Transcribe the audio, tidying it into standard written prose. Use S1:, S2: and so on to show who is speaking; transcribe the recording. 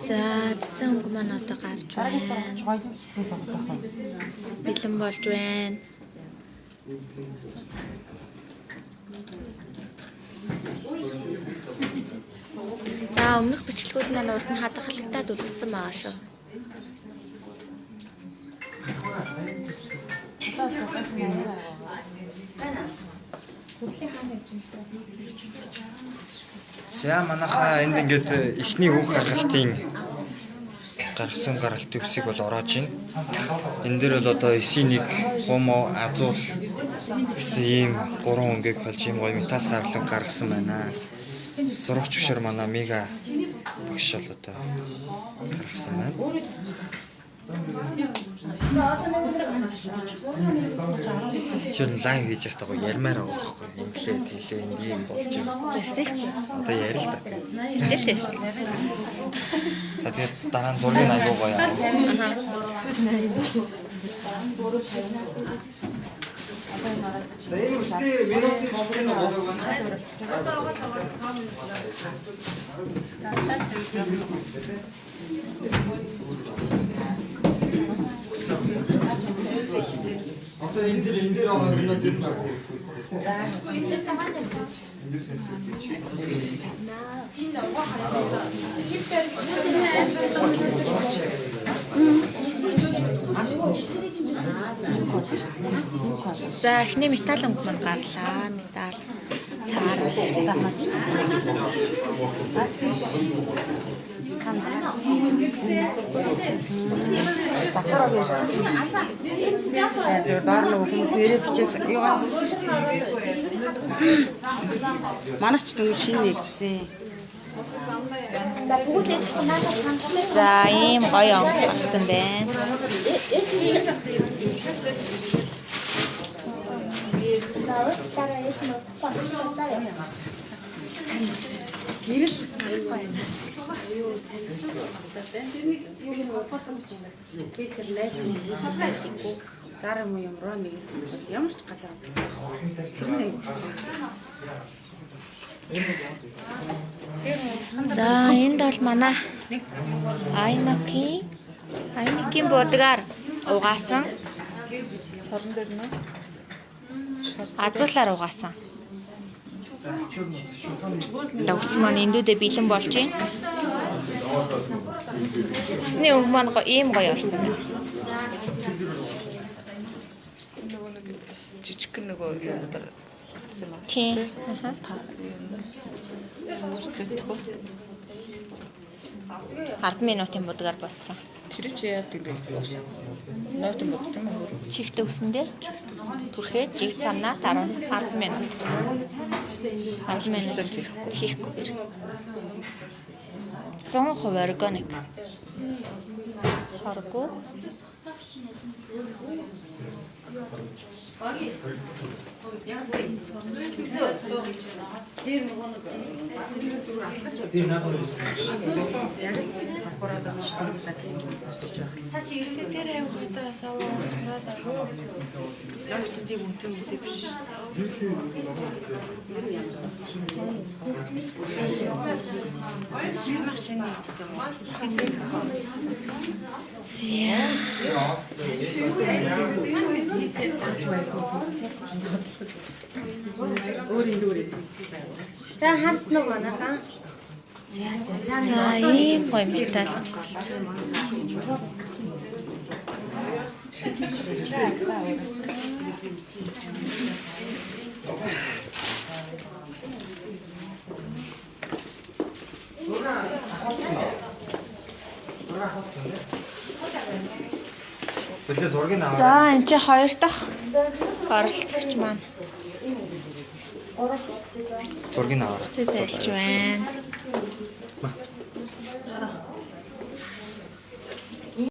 S1: За тэсэн өнгө маань одоо гарч байна. Бэлэн болж байна. За өмнөх бичлэгүүд маань урд нь хадгалагдаад үлдсэн байгаа шүү.
S2: За манайхаа энд ингээд эхний үг гаргалтын гаргасан гаргалтын үсийг бол ороож байна. Энэ дээр бол одоо 9-1 гомо азуул гэсэн ийм 3 өнгийг холж ийм гоё металл сарлан гаргасан байна. Зурагч бишэр манай мега багш бол одоо гаргасан байна. Чи лайв хийж байхдаа гоё ярмаар байгаа байхгүй инглээ хэлээ ийм болж байна. Одоо ярил л та.
S1: Хэлээ.
S2: Тэгээд дараа нь зургийг аягүй гоё аа. За эхний металл өнгө маань гарлаа. Металл сар.
S3: Хүмүүс нэрээ бичээс юу ганцсан шүү дээ. Манай ч дүн шинэ нэгдсэн.
S1: За ийм гоё өнгө гарсан байна.
S3: Гэрэл зар юм юм руу нэг ямар ч газар
S1: За энд бол манай Айнокийн буудгаар угаасан сорон дээр нөө азуулаар угаасан. Ус маань эндүүдээ бэлэн болж байна. Усны өнгө маань ийм гоё орсон байна.
S3: жижиг нөгөө юм дээр гэсэн байна.
S1: Тийм.
S3: Хүмүүс зэтгэв.
S1: 10 минутын будгаар болцсон.
S3: Тэр чи яа гэдэг вэ? Нойтон бодсон юм уу?
S1: Чихтэй усан дээр түрхээ жиг цамнаа 10 минут. 10 минут хийхгүй. 100% органик. Харгу.
S4: За харсан уу манайхаа? За
S1: ийм гоё металл. За энэ чи хоёр дахь оролцогч маань.
S2: Зургийг аваад
S1: Зэлж байна.